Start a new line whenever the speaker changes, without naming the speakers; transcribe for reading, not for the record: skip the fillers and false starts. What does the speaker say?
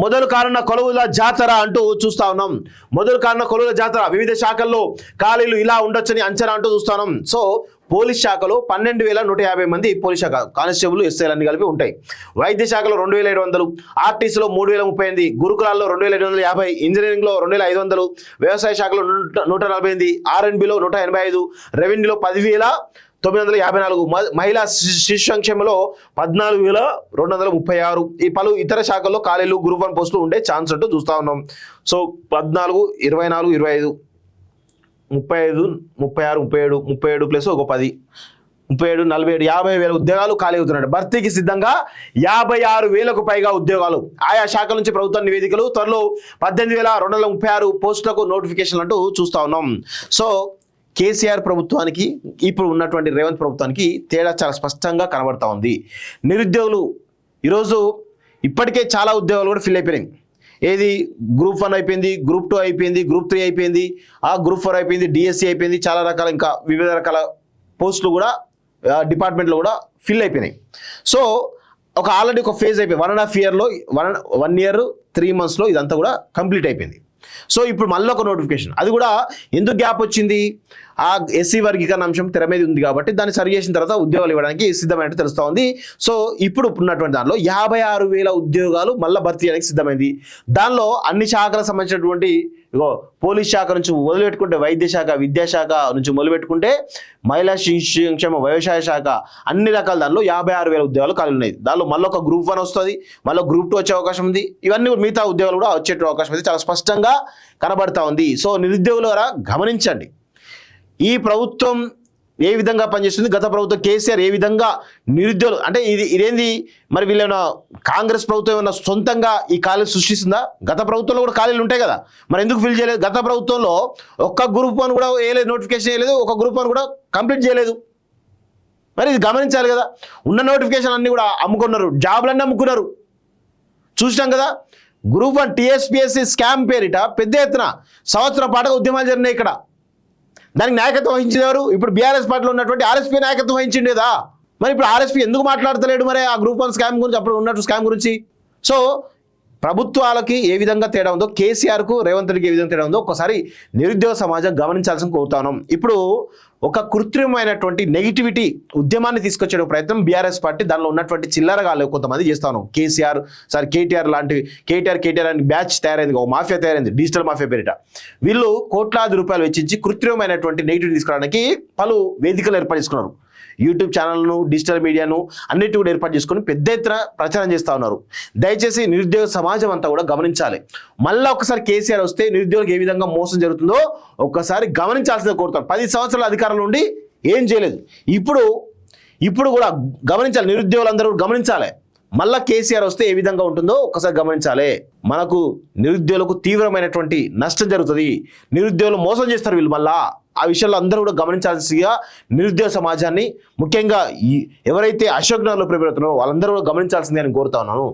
మొదలు కానున్న కొలువుల జాతర అంటూ చూస్తా ఉన్నాం. మొదలు కానున్న కొలువుల జాతర వివిధ శాఖల్లో ఖాళీలు ఇలా ఉండొచ్చని అంచనా అంటూ చూస్తా ఉన్నాం. సో పోలీస్ శాఖలో 12,150 మంది పోలీస్ శాఖ కానిస్టేబుల్ ఎస్ఐలు అన్ని కలిపి ఉంటాయి. వైద్య శాఖలో 2,700, ఆర్టీసీలో 3,038, గురుకులాల్లో 2,750, ఇంజనీరింగ్లో 2,500, వ్యవసాయ శాఖలో 148, ఆర్ఎండ్బిలో 185, రెవెన్యూలో 10,954, మహిళా శిశు సంక్షేమంలో 14,236. ఈ పలు ఇతర శాఖల్లో ఖాళీలు గ్రూప్ 1 పోస్టులు ఉండే ఛాన్స్ అంటూ చూస్తా ఉన్నాం. సో 14, 24, 25, 35, 36, 37 ప్లస్ ఒక 10, 37, 47, 50,000 ఉద్యోగాలు ఖాళీ అవుతున్నాయి. భర్తీకి సిద్ధంగా 56,000కు పైగా ఉద్యోగాలు. ఆయా శాఖల నుంచి ప్రభుత్వ నివేదికలు. త్వరలో 18,236 పోస్టులకు నోటిఫికేషన్లు అంటూ చూస్తా ఉన్నాం. సో కేసీఆర్ ప్రభుత్వానికి ఇప్పుడు ఉన్నటువంటి రేవంత్ ప్రభుత్వానికి తేడా చాలా స్పష్టంగా కనబడతా ఉంది. నిరుద్యోగులు ఈరోజు ఇప్పటికే చాలా ఉద్యోగాలు కూడా ఫిల్ అయిపోయినాయి. ఏది గ్రూప్ 1 అయిపోయింది, గ్రూప్ 2 అయిపోయింది, గ్రూప్ 3 అయిపోయింది, గ్రూప్ 4 అయిపోయింది, డిఎస్సి అయిపోయింది. చాలా రకాల ఇంకా వివిధ రకాల పోస్టులు కూడా డిపార్ట్మెంట్లో కూడా ఫిల్ అయిపోయినాయి. సో ఆల్రెడీ ఒక ఫేజ్ అయిపోయింది. 1.5 ఇయర్లో 1 ఇయర్ 3 monthsలో ఇదంతా కూడా కంప్లీట్ అయిపోయింది. సో ఇప్పుడు మళ్ళీ ఒక నోటిఫికేషన్. అది కూడా ఎందుకు గ్యాప్ వచ్చింది? ఆ ఎస్సీ వర్గీకరణ అంశం తెర మీద ఉంది కాబట్టి దాన్ని సరి చేసిన తర్వాత ఉద్యోగాలు ఇవ్వడానికి సిద్ధమైనట్టు తెలుస్తూ ఉంది. సో ఇప్పుడు ఉన్నటువంటి దానిలో 56,000 ఉద్యోగాలు మళ్ళీ భర్తీ చేయడానికి సిద్ధమైంది. దానిలో అన్ని శాఖలకు సంబంధించినటువంటి పోలీస్ శాఖ నుంచి మొదలుపెట్టుకుంటే, వైద్య శాఖ, విద్యాశాఖ నుంచి మొదలుపెట్టుకుంటే, మహిళా శిశు సంక్షేమ, వ్యవసాయ శాఖ, అన్ని రకాల దానిలో 56,000 ఉద్యోగాలు ఖాళీ ఉన్నాయి. దానిలో మళ్ళీ ఒక గ్రూప్ 1 వస్తుంది, మళ్ళీ గ్రూప్ 2 వచ్చే అవకాశం ఉంది. ఇవన్నీ మిగతా ఉద్యోగాలు కూడా వచ్చే అవకాశం అయితే చాలా స్పష్టంగా కనబడతా ఉంది. సో నిరుద్యోగుల ద్వారా గమనించండి, ఈ ప్రభుత్వం ఏ విధంగా పనిచేస్తుంది, గత ప్రభుత్వం కేసీఆర్ ఏ విధంగా నిరుద్యోగులు అంటే ఇదేంది మరి వీళ్ళేమైనా కాంగ్రెస్ ప్రభుత్వం ఏమైనా సొంతంగా ఈ ఖాళీలు సృష్టిస్తుందా? గత ప్రభుత్వంలో కూడా ఖాళీలు ఉంటాయి కదా, మరి ఎందుకు ఫిల్ చేయలేదు? గత ప్రభుత్వంలో ఒక్క గ్రూప్ 1 కూడా వేయలేదు, నోటిఫికేషన్ వేయలేదు, ఒక గ్రూప్ 1 కూడా కంప్లీట్ చేయలేదు. మరి ఇది గమనించాలి కదా. ఉన్న నోటిఫికేషన్ అన్నీ కూడా అమ్ముకున్నారు, జాబులన్నీ అమ్ముకున్నారు. చూసినాం కదా, గ్రూప్ 1 టీఎస్పీఎస్సీ స్కామ్ పేరిట పెద్ద ఎత్తున సంవత్సరం పాటుగా ఉద్యమాలు జరిగినాయి. ఇక్కడ దానికి నాయకత్వం వహించేవారు ఇప్పుడు బీఆర్ఎస్ పార్టీలో ఉన్నటువంటి ఆర్ఎస్పీ నాయకత్వం వహించింది కదా. మరి ఇప్పుడు ఆర్ఎస్పీ ఎందుకు మాట్లాడతలేడు మరి ఆ గ్రూప్ 1 స్కామ్ గురించి, అప్పుడు ఉన్నట్టు స్కామ్ గురించి? సో ప్రభుత్వాలకి ఏ విధంగా తేడా ఉందో, కేసీఆర్కు రేవంత్ రెడ్డికి ఏ విధంగా తేడా ఉందో ఒక్కసారి నిరుద్యోగ సమాజం గమనించాల్సిన కోరుతాను. ఇప్పుడు ఒక కృత్రిమైనటువంటి నెగిటివిటీ ఉద్యమాన్ని తీసుకొచ్చే ప్రయత్నం బీఆర్ఎస్ పార్టీ, దానిలో ఉన్నటువంటి చిల్లరగాళ్ళు కొంతమంది చేస్తాను. కేటీఆర్ అని బ్యాచ్ తయారైంది, ఒక మాఫియా తయారైంది, డిజిటల్ మాఫియా పేరిట. వీళ్ళు కోట్లాది రూపాయలు వెచ్చించి కృత్రిమైనటువంటి నెగిటివిటీ తీసుకురావడానికి పలు వేదికలు ఏర్పాటు చేసుకున్నారు. యూట్యూబ్ ఛానల్ను, డిజిటల్ మీడియాను అన్నిటి కూడా ఏర్పాటు చేసుకొని పెద్ద ఎత్తున ప్రచారం చేస్తూ ఉన్నారు. దయచేసి నిరుద్యోగ సమాజం అంతా కూడా గమనించాలి. మళ్ళీ ఒకసారి కేసీఆర్ వస్తే నిరుద్యోగులకు ఏ విధంగా మోసం జరుగుతుందో ఒక్కసారి గమనించాల్సిందే కోరుతాను. 10 సంవత్సరాల అధికారంలో ఉండి ఏం చేయలేదు. ఇప్పుడు కూడా గమనించాలి, నిరుద్యోగులందరూ గమనించాలి. మళ్ళా కేసీఆర్ వస్తే ఏ విధంగా ఉంటుందో ఒక్కసారి గమనించాలి. మనకు నిరుద్యోగులకు తీవ్రమైనటువంటి నష్టం జరుగుతుంది, నిరుద్యోగులు మోసం చేస్తారు వీళ్ళు. మళ్ళా ఆ విషయాల్లో అందరూ కూడా గమనించాల్సిందిగా నిరుద్యోగ సమాజాన్ని, ముఖ్యంగా ఎవరైతే అశోక్ నగర్లో ప్రిపేర్ అవుతున్నారో వాళ్ళందరూ కూడా గమనించాల్సిందే అని కోరుతా ఉన్నాను.